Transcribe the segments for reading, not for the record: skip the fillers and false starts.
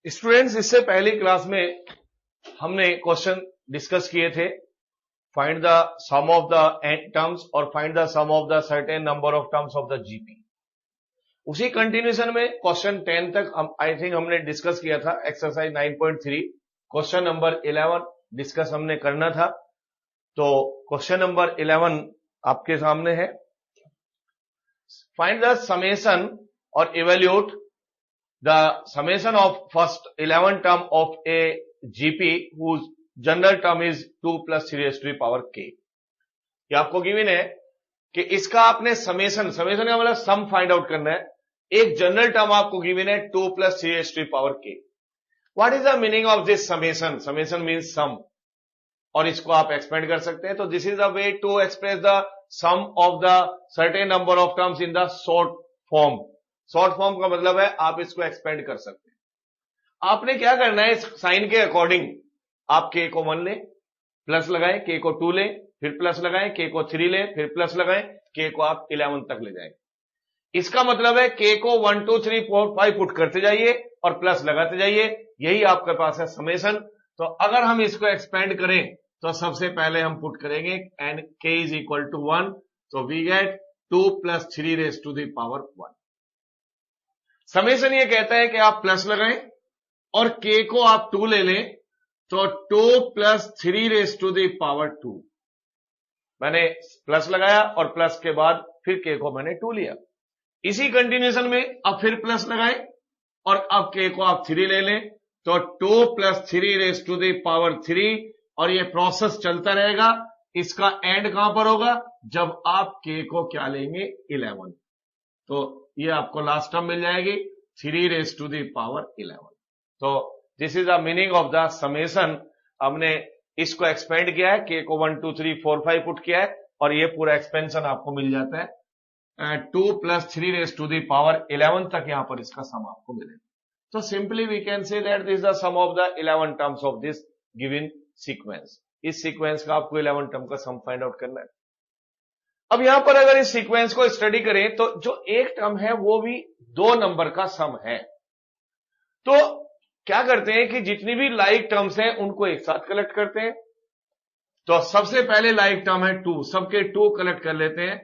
Students, इससे पहली class में हमने क्वेश्चन डिस्कस किए थे, find the sum of the terms और find the sum of the certain number of terms of the GP. उसी कंटिन्यूएशन में क्वेश्चन 10 तक आई थिंक हमने डिस्कस किया था। एक्सरसाइज 9.3 क्वेश्चन नंबर 11 डिस्कस हमने करना था। तो क्वेश्चन नंबर 11 आपके सामने है। फाइंड द समेशन और evaluate the summation of first 11 term of a GP whose general term is 2 plus 3 raised to the power k। ये आपको गिवन है कि इसका आपने समेशन का मतलब सम फाइंड आउट करना है। एक जनरल टर्म आपको गिवन है 2 plus 3 raised to the power k। What is the meaning of this summation? Summation means sum, और इसको आप एक्सपेंड कर सकते हैं। तो this is the way to express the sum of the certain number of terms in the short form. Short form का मतलब है आप इसको एक्सपेंड कर सकते हैं। आपने क्या करना है, इस साइन के अकॉर्डिंग आप k को 1 लें, प्लस लगाएं, k को 2 लें, फिर प्लस लगाएं, k को 3 लें, फिर प्लस लगाएं, k को आप 11 तक ले जाएं। इसका मतलब है k को 1 2 3 4 5 पुट करते जाइए और प्लस लगाते जाइए। यही आपके पास है समेशन। तो अगर हम इसको एक्सपेंड करें तो सबसे पहले हम पुट करेंगे and k is equal to 1। तो we get 2 plus 3 raised to the power 1। Summation ये कहता है कि आप प्लस लगाएं और k को आप 2 ले लें, तो 2 plus 3 raised to the power 2। मैंने प्लस लगाया और प्लस के बाद फिर k को मैंने 2 लिया। इसी कंटिन्यूएशन में अब फिर प्लस लगाएं और अब k को आप 3 ले लें, तो 2 plus 3 raised to the power 3। और ये प्रोसेस चलता रहेगा। इसका एंड कहां पर होगा? जब आप k को क्या लेंगे? 11। तो ये आपको लास्ट टर्म मिल जाएगी 3 raised to the power 11। तो this is the meaning of the summation. हमने इसको एक्सपेंड किया है, k को 1 2 3 4 5 पुट किया है और ये पूरा एक्सपेंशन आपको मिल जाता है 2 plus 3 raised to the power 11 तक यहां पर इसका सम आपको मिलेगा। तो simply we can say that this the sum of the 11 terms of this given sequence. इस सीक्वेंस का आपको 11 टर्म का सम फाइंड आउट करना है। अब यहां पर अगर इस सीक्वेंस को स्टडी करें तो जो एक टर्म है वो भी 2 नंबर का सम है। तो क्या करते हैं कि जितनी भी लाइक टर्म्स हैं उनको एक साथ कलेक्ट करते हैं। तो सबसे पहले लाइक टर्म है 2, सबके 2 कलेक्ट कर लेते हैं।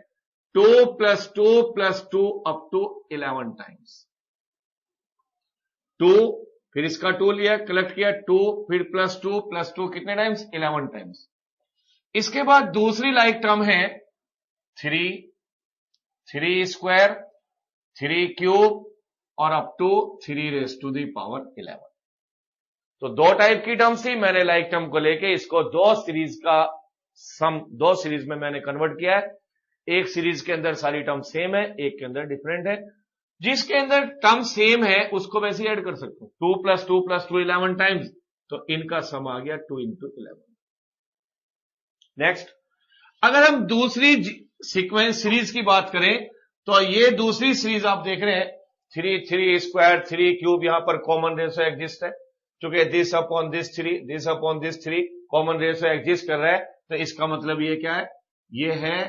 2 plus 2 plus 2 up to 11 times. 2 फिर इसका 2 लिया, कलेक्ट किया, 2 फिर प्लस 2 कितने टाइम्स? 11 टाइम्स। इसके बाद दूसरी लाइक टर्म है 3 स्क्वायर, 3 क्यूब और up to 3 raised to the power 11। तो 2 टाइप की टर्म्स थी। मैंने लाइक टर्म को लेके इसको 2 सीरीज का सम 2 सीरीज में मैंने कन्वर्ट किया है। एक सीरीज के अंदर सारी टर्म सेम है, एक के अंदर डिफरेंट है। जिसके अंदर टर्म सेम है उसको वैसे ऐड कर सकते हो। 2 plus 2 plus 2 11 टाइम्स, तो इनका सम आ गया 2 into 11। नेक्स्ट, अगर हम दूसरी सीक्वेंस सीरीज की बात करें तो ये दूसरी सीरीज आप देख रहे हैं 3 स्क्वायर 3 क्यूब, यहां पर कॉमन रेशो एग्जिस्ट है। क्योंकि this upon this 3 common ratio exist कर रहा है। तो इसका मतलब ये क्या है? ये है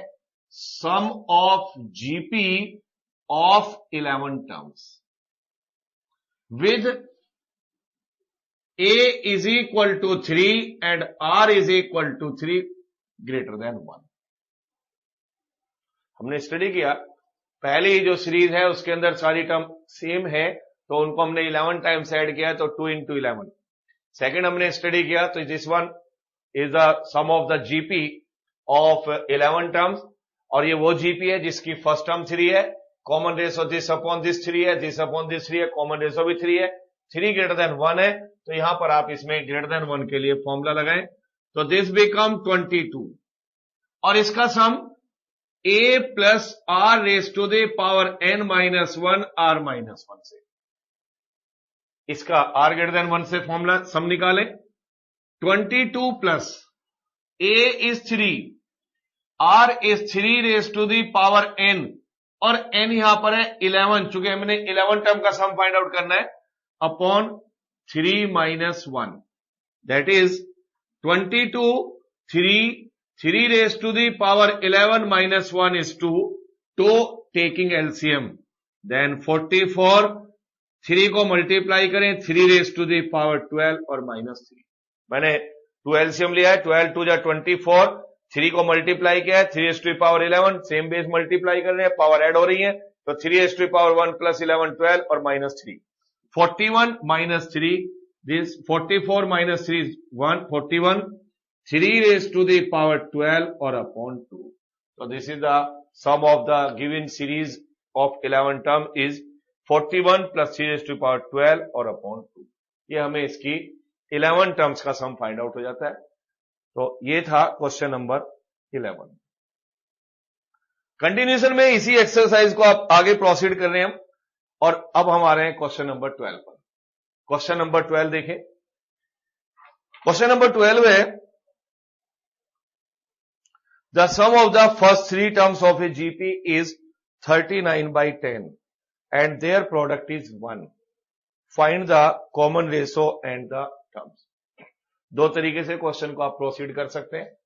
sum of GP of 11 terms with a is equal to 3 and r is equal to 3 greater than 1। हमने स्टडी किया, पहली जो सीरीज है उसके अंदर सारी टर्म सेम है, तो उनको हमने 11 टाइम्स ऐड किया, तो 2 into 11। सेकंड हमने स्टडी किया, तो this one is the sum of the GP of 11 terms, और ये वो जीपी है जिसकी फर्स्ट टर्म 3 है, common ratio this upon this 3 है, दिस अपॉन दिस 3 है, कॉमन रेशो भी 3 है, 3 greater than 1 है। तो यहां पर आप इसमें greater than 1 के लिए फॉर्मूला लगाएं, तो दिस बिकम 22 और इसका सम a plus r raised to the power n minus 1 r minus 1 से। इसका r greater than 1 से फॉर्मूला सम निकालें। 22 plus a is 3, r is 3 raised to the power n, और n यहां पर है 11, चूंकि हमने 11 टर्म का सम फाइंड आउट करना है, upon 3 minus 1, that is 22 3 raised to the power 11 minus 1 is 2, taking LCM, then 44 3 को मल्टीप्लाई करें 3 रेज टू द पावर 12 और -3। मैंने 2 एलसीएम लिया है, 12 2 जा 24, 3 को मल्टीप्लाई किया है 3 raise to the power 11, same base multiply कर रहे हैं, पावर ऐड हो रही है, तो 3 रेज टू द पावर 1 प्लस 11 12 और -3, 41 minus 3, this 44 minus 3 is 1, 41, 3 raised to the power 12 or upon 2. So this is the sum of the given series of 11 term is 41 plus 3 raised to the power 12 or upon 2. ये हमें इसकी 11 terms का sum find out हो जाता है। तो ये था क्वेश्चन नंबर 11। कंटिन्यूएशन में इसी एक्सरसाइज को आप आगे प्रोसीड कर रहे हैं हम, और अब हम आ रहे हैं क्वेश्चन नंबर 12 पर। क्वेश्चन नंबर 12 देखें। क्वेश्चन नंबर 12 है the sum of the first 3 terms of a GP is 39/10 and their product is 1। Find the common ratio and the terms. दो तरीके से क्वेश्चन को आप प्रोसीड कर सकते हैं,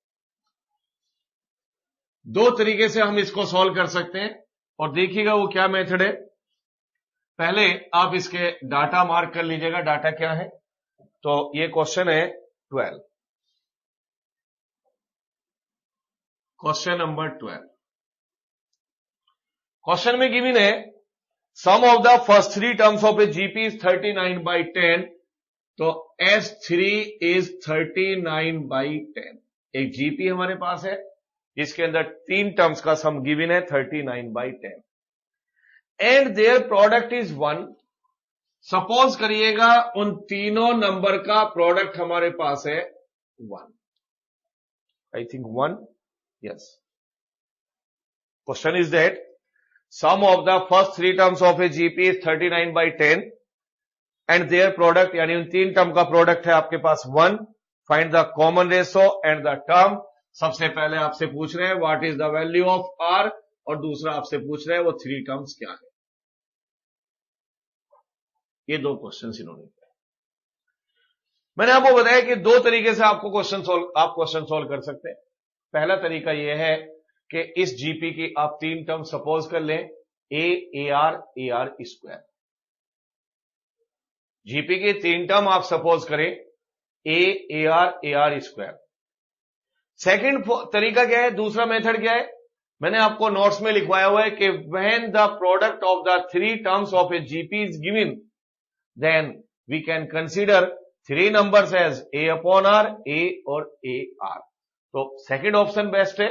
दो तरीके से हम इसको सॉल्व कर सकते हैं, और देखिएगा वो क्या मेथड है। पहले आप इसके डाटा मार्क कर लीजिएगा, डाटा क्या है। तो ये क्वेश्चन है 12, क्वेश्चन नंबर 12। क्वेश्चन में गिवन है sum of the first 3 terms of a GP is 39/10, तो S3 इज 39/10। एक जीपी हमारे पास है जिसके अंदर 3 टर्म्स का सम गिवन है 39/10 and their product is 1। Suppose करिएगा उन तीनों नंबर का प्रोडक्ट हमारे पास है 1, I think 1, yes. Question is that sum of the first 3 terms of a GP is 39/10 and their product, यानी उन 3 टर्म का प्रोडक्ट है आपके पास 1। Find the common ratio and the term. सबसे पहले आपसे पूछ रहे हैं what is the value of r, और दूसरा आपसे पूछ रहे हैं वो 3 टर्म्स क्या है। ये दो क्वेश्चन इन्होंने किया। मैंने आपको बताया कि दो तरीके से आपको क्वेश्चन सॉल्व कर सकते हैं। पहला तरीका यह है कि इस जीपी की आप 3 टर्म सपोज कर लें, ए आर स्क्वायर। जीपी की 3 टर्म आप सपोज करें ए आर स्क्वायर। सेकंड तरीका क्या है, दूसरा मेथड क्या है, मैंने आपको नोट्स में लिखवाया हुआ है कि when the product of the 3 terms of a GP is given then we can consider 3 numbers as a upon r, a और a r। तो सेकंड ऑप्शन बेस्ट है।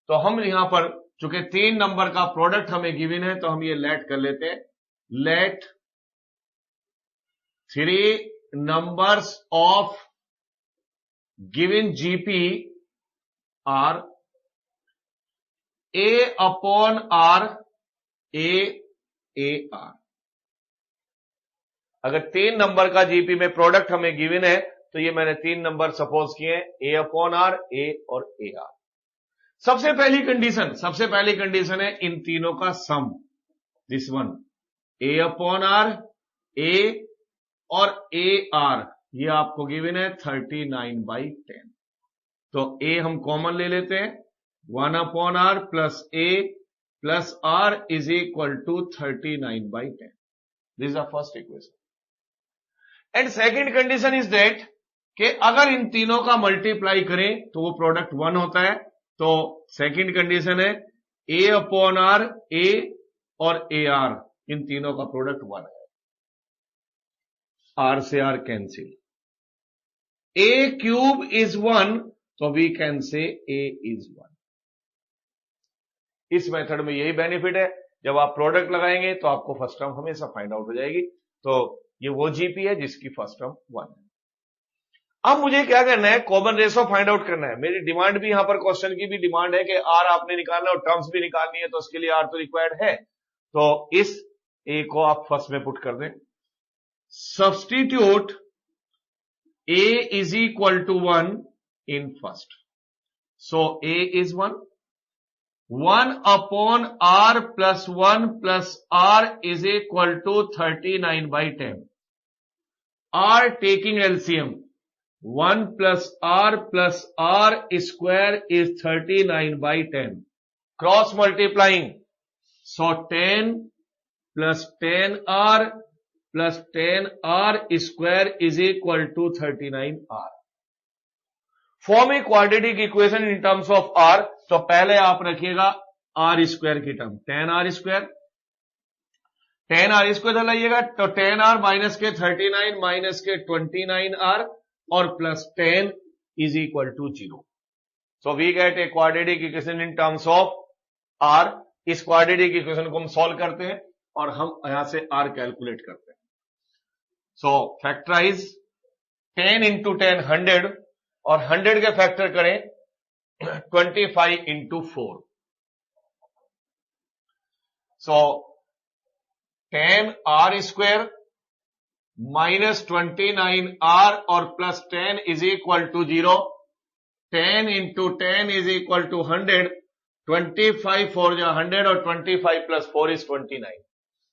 तो हम यहां पर चूंकि 3 नंबर का प्रोडक्ट हमें गिवन है, तो हम ये लेट कर लेते हैं, late 3 numbers of given GP are a upon r, a r। अगर 3 नंबर का जीपी में प्रोडक्ट हमें गिवन है, तो ये मैंने 3 नंबर सपोज किए हैं, ए अपॉन आर, ए और ए आर। सबसे पहली कंडीशन है इन तीनों का sum, this one, a upon r, a और ए आर, ये आपको गिवन है 39/10। तो ए हम कॉमन ले लेते हैं, 1 upon r plus a plus r is equal to 39/10। This is the first equation. And second condition is that कि अगर इन तीनों का मल्टीप्लाई करें तो वो प्रोडक्ट 1 होता है। तो सेकेंड कंडीशन है ए अपॉन आर, ए और ए आर, इन तीनों का प्रोडक्ट 1 है। आर से r cancel, a cube is 1, तो वी कैन से ए इज 1। इस मेथड में यही बेनिफिट है, जब आप प्रोडक्ट लगाएंगे तो आपको फर्स्ट टर्म हमेशा फाइंड आउट हो जाएगी। तो ये वो जीपी है जिसकी फर्स्ट टर्म 1 है। अब मुझे क्या करना है, कॉमन रेशो फाइंड आउट करना है। मेरी डिमांड भी यहां पर, क्वेश्चन की भी डिमांड है कि आर आपने निकालना है और टर्म्स भी निकालनी है, तो उसके लिए आर तो रिक्वायर्ड है। तो इस ए को आप फर्स्ट में पुट कर दें, substitute a is equal to 1 in first. So a is 1, 1 upon r plus 1 plus r is equal to 39/10. r taking LCM, 1 plus r square is 39/10. Cross multiplying, so 10 plus 10r plus 10r² is equal to 39r। Form a quadratic equation in terms of r। तो पहले आप रखिएगा r² की term, 10r² लाइएगा, तो 10r minus के 39 minus के 29r और plus 10 is equal to 0। So we get a quadratic equation in terms of r। इस क्वाड्रेटिक इक्वेशन को हम सॉल्व करते हैं और हम यहां से r कैलकुलेट करते हैं। सो फैक्टराइज 10 इंटू 10 100 और 100 के फैक्टर करें 25 इंटू 4। सो 10r² माइनस 29r और plus 10 is equal to 0। 10 into 10 is equal to 100। 25 4 जा 100 और 25 plus 4 is 29।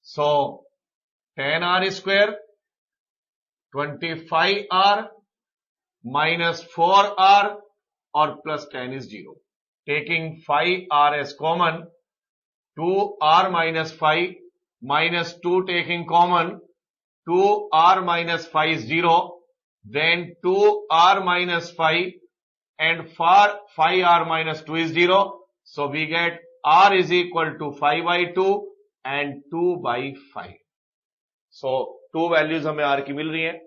So 10r² 25r minus 4r और plus 10 is 0। Taking 5r as common, 2r minus 5 minus 2 taking common, 2r minus 5 is 0, then 2r minus 5 and 5r minus 2 is 0. So we get r is equal to 5 by 2 and 2 by 5. So 2 values हमें r की मिल रही हैं,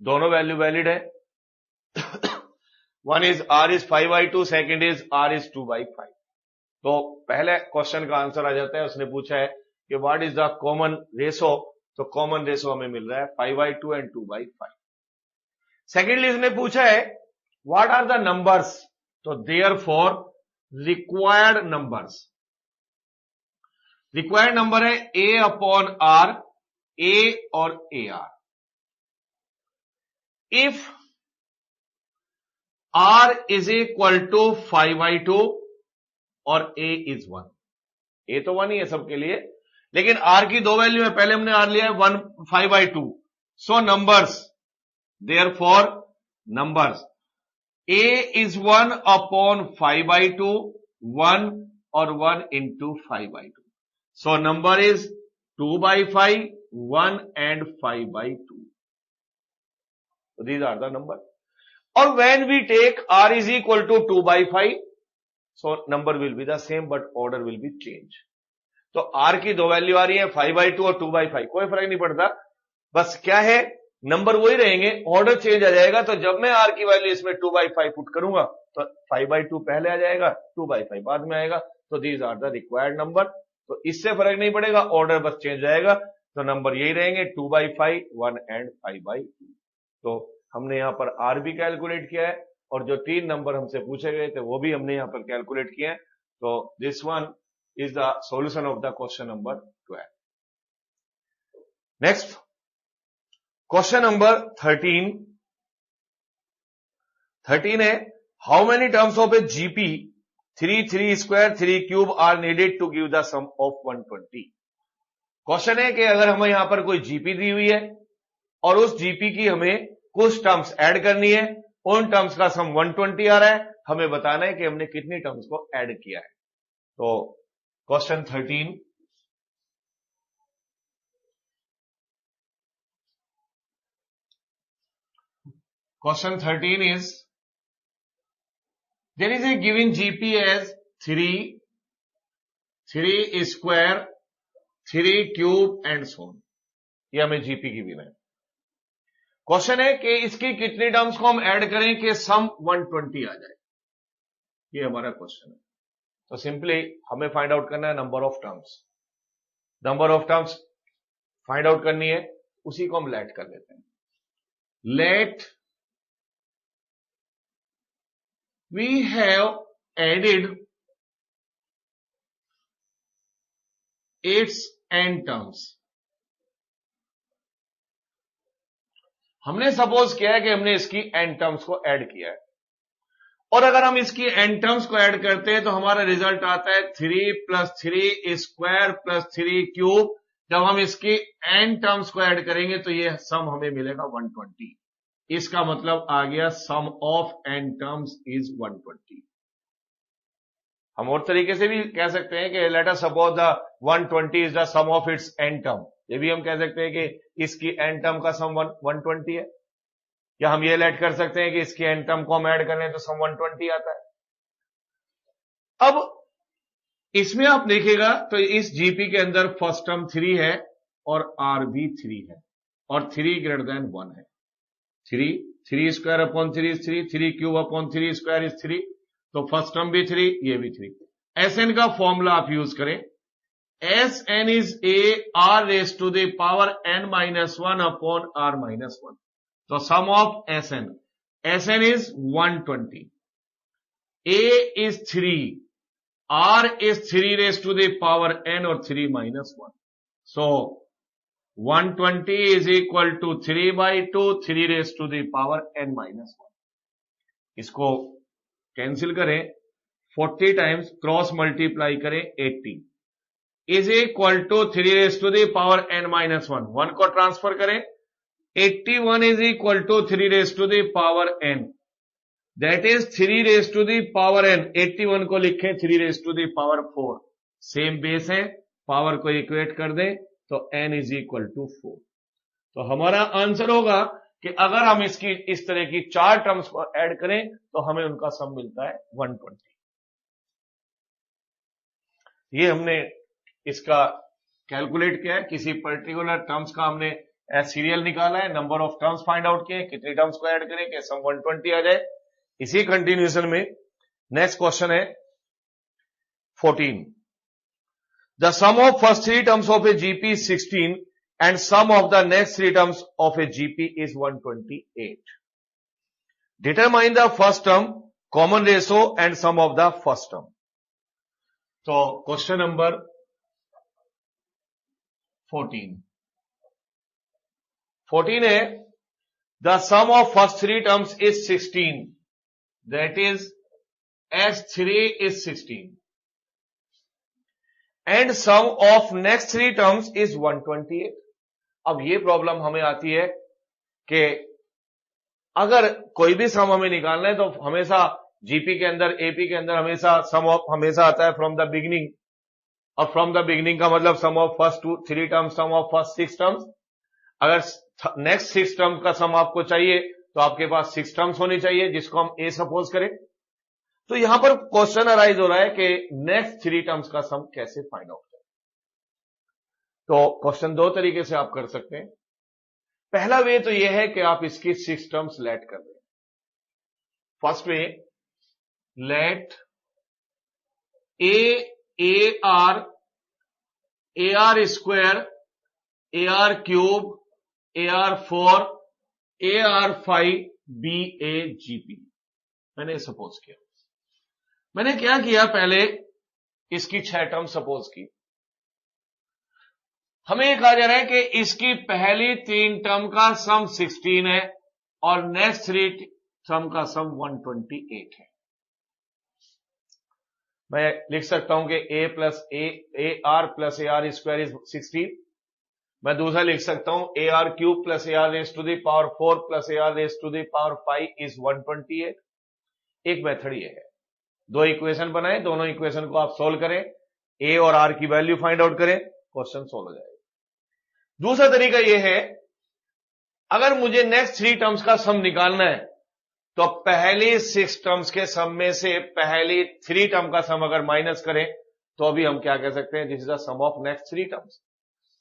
दोनों value valid है। One is r is 5 by 2, second is r is 2 by 5. तो पहले question का answer आ जाता है, उसने पूछा है कि what is the common ratio. तो कॉमन रेशो हमें मिल रहा है 5 by 2 एंड 2 by 5। सेकेंडली इसने पूछा है व्हाट आर द नंबर्स। तो therefore required numbers, required number है a अपॉन r, a और ar। If r is equal to 5 by 2 और a इज 1, a तो 1 ही है सबके लिए, लेकिन r की दो वैल्यू है, पहले हमने r लिया है 1 5 by 2। So numbers, therefore numbers a is 1 upon 5 by 2, 1 और 1 into 5 by 2। So number is 2 by 5, 1 and 5 by 2। So these are the number. Or when we take r is equal to 2 by 5, so number will be the same but order will be changed. तो r की दो value आ रही है 5 by 2 और 2 by 5, कोई फर्क नहीं पड़ता, बस क्या है नंबर वही रहेंगे, ऑर्डर चेंज आ जाएगा। तो जब मैं r की वैल्यू इसमें 2 by 5 पुट करूंगा तो 5 by 2 पहले आ जाएगा, 2 by 5 बाद में आएगा। तो these are the required number. तो इससे फर्क नहीं पड़ेगा, ऑर्डर बस चेंज जाएगा, तो नंबर यही रहेंगे 2 by 5, 1 and 5 by 2। तो हमने यहां पर r भी कैलकुलेट किया है और जो 3 नंबर हमसे पूछे गए थे वो भी हमने यहां पर कैलकुलेट किए हैं। तो this one is the solution of the question number 12. Next, question number 13. 13 है, how many terms of a GP 3, 3 square, 3 cube are needed to give the sum of 120? Question है कि अगर हमें यहां पर कोई जीपी दी हुई है और उस जीपी की हमें कुछ टर्म्स ऐड करनी है, उन टर्म्स का सम 120 आ रहा है, हमें बताना है कि हमने कितनी टर्म्स को ऐड किया है। तो question 13, question 13 is, there is a given GP as 3, 3 square, 3 cube and so on। ये हमें जीपी की गिवन है। क्वेश्चन है कि इसकी कितनी टर्म्स को हम ऐड करें कि सम 120 आ जाए, ये हमारा क्वेश्चन है। तो सिंपली हमें फाइंड आउट करना है number of terms. Number of terms find out करनी है, उसी को हम लेट कर लेते हैं। Let we have added its n terms। हमने सपोज किया है कि हमने इसकी n टर्म्स को ऐड किया है, और अगर हम इसकी n टर्म्स को ऐड करते हैं तो हमारा रिजल्ट आता है 3 + 3 स्क्वायर + 3 क्यूब। जब हम इसकी n टर्म्स को ऐड करेंगे तो ये सम हमें मिलेगा 120। इसका मतलब आ गया सम ऑफ n टर्म्स इज 120। हम और तरीके से भी कह सकते हैं कि let us suppose the 120 is the sum of its n term. ये भी हम कह सकते हैं कि इसकी एन टर्म का सम 120 है, या हम ये लेट कर सकते हैं कि इसकी एन टर्म को हम ऐड करें तो सम 120 आता है। अब इसमें आप देखिएगा तो इस जीपी के अंदर फर्स्ट टर्म 3 है और आर भी 3 है और 3 ग्रेटर देन 1 है। 3 square upon 3 is 3 cube upon 3 square is 3, तो फर्स्ट टर्म भी 3, ये भी 3। एस एन का फॉर्मूला आप यूज करें, S n is a r raise to the power n minus 1 upon r minus 1। तो sum of S n is 120, a is 3, r is 3 raised to the power n और 3 minus 1. So 120 is equal to 3 by 2, 3 raised to the power n minus 1. इसको cancel करें, 40 times cross multiply करें 80 is equal to 3 raised to the power n minus 1. 1 को transfer करें, 81 is equal to 3 raised to the power n. That is 3 raised to the power n। 81 को लिखें 3 raised to the power 4, same base है, power को equate कर दें तो n is equal to 4। तो हमारा आंसर होगा कि अगर हम इसकी इस तरह की 4 टर्म्स को ऐड करें तो हमें उनका सम मिलता है 120। ये हमने इसका कैलकुलेट किया है, किसी पर्टिकुलर टर्म्स का हमने सीरियल निकाला है, number of terms find out किए, कितनी टर्म्स को ऐड करें कि सम 120 आ जाए। इसी कंटिन्यूएशन में नेक्स्ट क्वेश्चन है 14। The sum of first 3 terms of a GP is 16 and sum of the next 3 terms of a GP is 128। Determine the first term, common ratio and sum of the first term. तो question number 14 है, the sum of first 3 terms is 16, that is S3 is 16 and sum of next 3 terms is 128। अब ये problem हमें आती है कि अगर कोई भी सम हमें निकालना है तो हमेशा जीपी के अंदर, एपी के अंदर हमेशा सम ऑफ हमेशा आता है फ्रॉम द बिगिनिंग, और फ्रॉम द बिगिनिंग का मतलब sum of first 3 terms, sum of first 6 terms. अगर नेक्स्ट 6 टर्म्स का सम आपको चाहिए तो आपके पास 6 टर्म्स होनी चाहिए, जिसको हम ए सपोज करें। तो यहां पर क्वेश्चन अराइज हो रहा है कि नेक्स्ट 3 टर्म्स का सम कैसे फाइंड आउट करें। तो क्वेश्चन 2 तरीके से आप कर सकते हैं। पहला वे तो यह है कि आप इसकी 6 टर्म्स लेट कर दें। First way, let a r square, a r cube, a r 4, AR5 BAGP मैंने सपोज किया। मैंने क्या किया, पहले इसकी 6 टर्म सपोज की। हमें यह कहा जा रहा है कि इसकी पहली 3 टर्म का सम 16 है और नेक्स्ट 3 टर्म का सम 128 है। मैं लिख सकता हूं कि a r plus a r square is 16। मैं दूसरा लिख सकता हूं a r cube plus a r raise to the power 4 plus a r raise to the power 5 is 128। एक मेथड ये है, 2 इक्वेशन बनाए, दोनों इक्वेशन को आप सोल्व करें, ए और आर की वैल्यू फाइंड आउट करें, क्वेश्चन सोल्व हो जाएगा। दूसरा तरीका यह है, अगर मुझे नेक्स्ट 3 टर्म्स का सम निकालना है तो पहली 6 टर्म्स के सम में से पहली 3 टर्म का सम अगर माइनस करें तो अभी हम क्या कह सकते हैं, this is the sum of next 3 terms.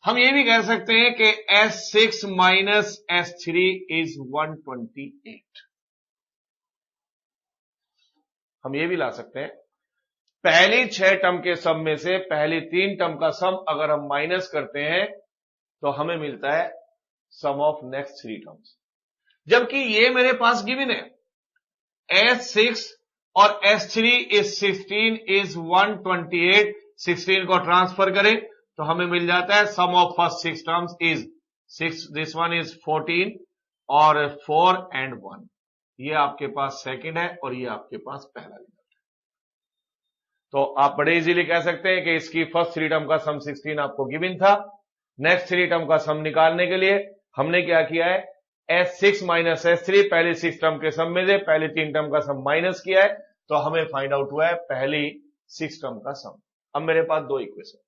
हम ये भी कह सकते हैं कि S6 माइनस S3 इज 128। हम ये भी ला सकते हैं, पहली 6 टर्म के सम में से पहली 3 टर्म का सम अगर हम माइनस करते हैं तो हमें मिलता है सम ऑफ नेक्स्ट 3 टर्म्स। जबकि ये मेरे पास गिवन है, S6 और S3 इज 16 इज 128। 16 को ट्रांसफर करें तो हमें मिल जाता है sum of first 6 terms is 6, this one is 14 और 4 एंड 1। ये आपके पास सेकंड है और ये आपके पास पहला रिजल्ट है। तो आप बड़े इजीली कह सकते हैं कि इसकी फर्स्ट 3 टर्म का सम 16 आपको गिवन था। नेक्स्ट 3 टर्म का सम निकालने के लिए हमने क्या किया है, S6 माइनस S3 पहले 6 टर्म के सम में से पहले 3 टर्म का सम माइनस किया है, तो हमें फाइंड आउट हुआ है पहली 6 टर्म का सम। अब मेरे पास 2 इक्वेशन,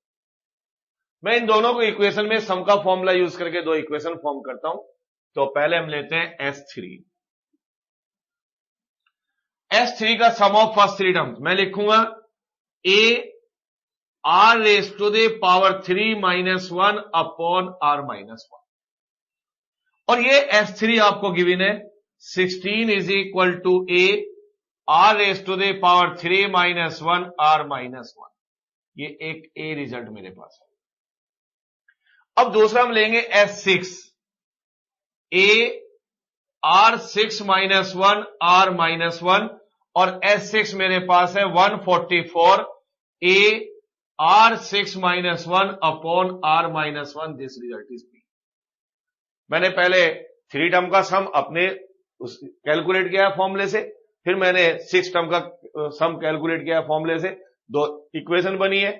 मैं इन दोनों को इक्वेशन में सम का फॉर्मूला यूज करके दो इक्वेशन फॉर्म करता हूं। तो पहले हम लेते हैं S3 का sum of first three terms मैं लिखूंगा a r raise to the power 3 minus 1 upon r minus 1, और ये S3 आपको गिवन है 16 is equal to a r raise to the power 3 minus 1 r minus 1। ये एक a रिजल्ट मेरे पास है। अब दूसरा हम लेंगे S6 a r6 minus 1 r minus 1, और S6 मेरे पास है 144 a r6 minus 1 upon r minus 1। This result is b। मैंने पहले थ्री टर्म का सम अपने कैलकुलेट किया फॉर्मूले से, फिर मैंने 6 टर्म का सम कैलकुलेट किया फॉर्मूले से। दो इक्वेशन बनी है,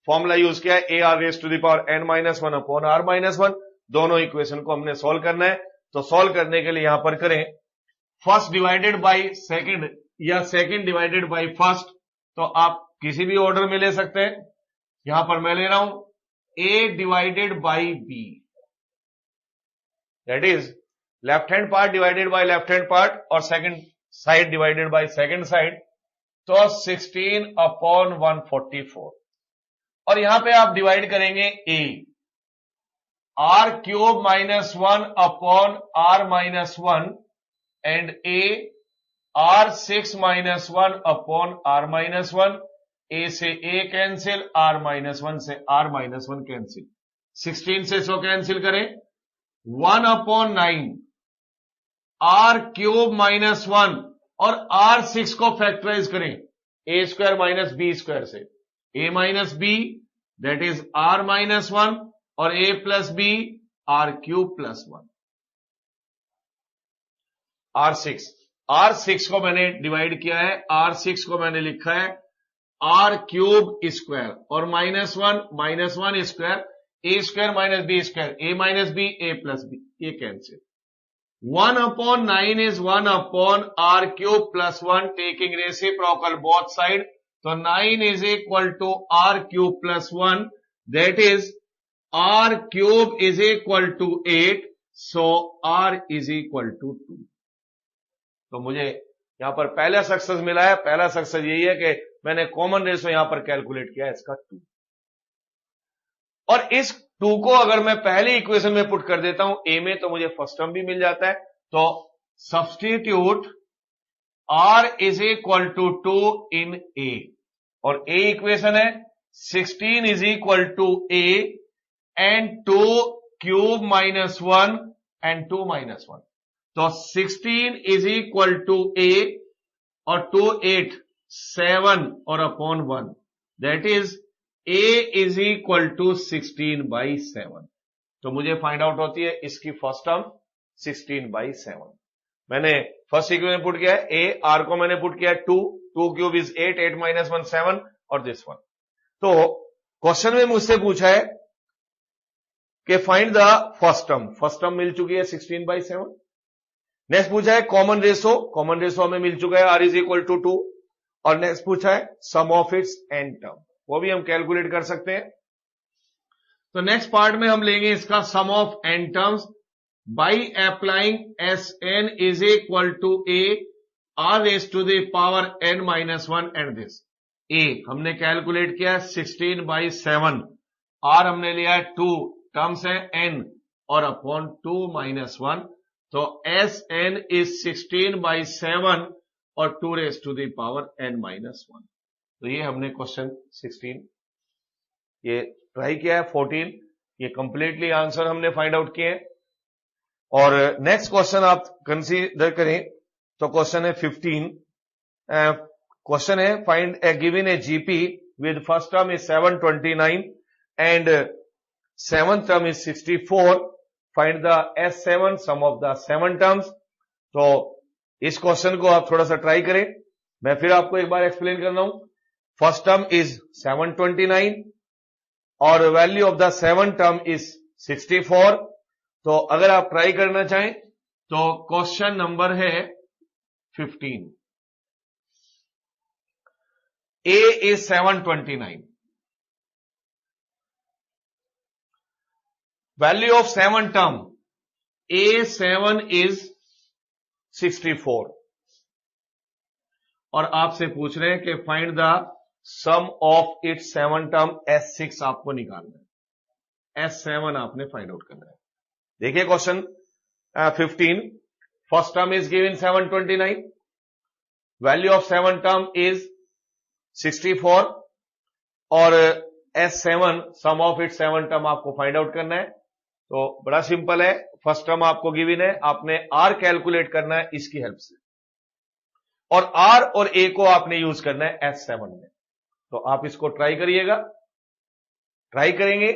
फॉर्मूला यूज किया है a r raise to the power n minus 1 upon r minus 1। दोनों इक्वेशन को हमने सॉल्व करना है। तो सॉल्व करने के लिए यहां पर करें फर्स्ट डिवाइडेड बाय सेकंड या सेकंड डिवाइडेड बाय फर्स्ट, तो आप किसी भी ऑर्डर में ले सकते हैं। यहां पर मैं ले रहा हूं a divided by b, that is left hand part divided by left hand part और second side divided by second side. तो 16 अपॉन 144, और यहां पे आप डिवाइड करेंगे a r cube minus 1 upon r minus 1 and a r6 minus 1 upon r minus 1। a से a cancel, r minus 1 से r minus 1 cancel, 16 से 100 कैंसिल करें, 1 अपॉन 9 r क्यूब माइनस 1 और r6 को फैक्टराइज करें a square minus b square से, a minus b that is r minus 1 और a plus b r cube plus 1। R6 को मैंने डिवाइड किया है, R6 को मैंने लिखा है r क्यूब स्क्वायर और minus 1 square, a square minus b square, a minus b a plus b, ये cancel. 1 upon 9 is 1 upon r cube plus 1, taking reciprocal both side. तो 9 is equal to r cube plus 1, that is r cube is equal to 8, so r is equal to 2। तो मुझे यहां पर पहला success मिला है। पहला सक्सेस यही है कि मैंने कॉमन रेशो यहां पर कैलकुलेट किया है इसका 2, और इस 2 को अगर मैं पहली इक्वेशन में पुट कर देता हूं a में, तो मुझे फर्स्ट टर्म भी मिल जाता है। तो substitute r is equal to 2 in a, और a इक्वेशन है 16 is equal to a and 2 क्यूब माइनस 1 एंड 2 माइनस 1। तो 16 इज इक्वल टू a और 2 8 7 और upon 1, that is a is equal to 16 by 7। तो मुझे फाइंड आउट होती है इसकी फर्स्ट टर्म 16 बाई 7। मैंने फर्स्ट इक्वेशन पुट किया है a, r को मैंने पुट किया है 2 क्यूब इज 8 माइनस 1 7 और दिस वन। तो क्वेश्चन में मुझसे पूछा है कि फाइंड द फर्स्ट टर्म मिल चुकी है 16 बाई 7। नेक्स्ट पूछा है कॉमन रेशो हमें मिल चुका है r इज इक्वल टू 2, और नेक्स्ट पूछा है sum of its n term, वो भी हम कैलकुलेट कर सकते हैं। तो नेक्स्ट पार्ट में हम लेंगे इसका sum of n terms by applying Sn is equal to a r raise to the power n minus 1 and this a हमने कैलकुलेट किया 16 बाई 7, r हमने लिया है 2, टर्म्स है n और अपॉन 2 माइनस 1। तो Sn इज 16 बाई 7 और 2 raise to the power n minus 1। तो ये हमने क्वेश्चन 16 ये ट्राई किया है। 14 ये कंप्लीटली आंसर हमने फाइंड आउट किए हैं। और नेक्स्ट क्वेश्चन आप कंसीडर करें तो क्वेश्चन है 15। क्वेश्चन है find a given a GP with first term is 729 and seventh term is 64, find the S7 sum of the 7 terms. तो इस क्वेश्चन को आप थोड़ा सा ट्राई करें, मैं फिर आपको एक बार एक्सप्लेन कर रहा हूं। फर्स्ट टर्म इज 729 और value of the 7 term is 64। तो अगर आप ट्राई करना चाहें तो क्वेश्चन नंबर है 15, A is 729, value of 7 term A7 is 64 और आपसे पूछ रहे हैं कि find the sum of its 7 term S6 आपको निकालना है, S7 आपने फाइंड आउट करना है। देखिए question 15, first term is given 729, value of 7 term is 64 और S7 sum of its 7 term आपको फाइंड आउट करना है। तो बड़ा सिंपल है, फर्स्ट टर्म आपको गिवन है, आपने R कैलकुलेट करना है इसकी हेल्प से और R और A को आपने यूज करना है S7 में। तो आप इसको ट्राई करिएगा, ट्राई करेंगे,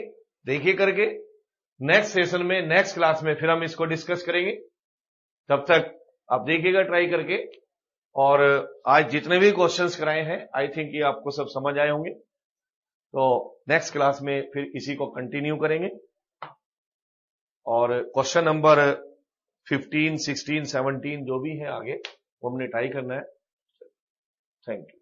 देखिए करके, नेक्स्ट सेशन में नेक्स्ट क्लास में फिर हम इसको डिस्कस करेंगे। तब तक आप देखिएगा ट्राई करके। और आज जितने भी क्वेश्चंस कराए हैं आई थिंक ये आपको सब समझ आए होंगे। तो नेक्स्ट क्लास में फिर इसी को कंटिन्यू करेंगे और क्वेश्चन नंबर 15, 16, 17 जो भी है आगे वो हमने ट्राई करना है। Thank you.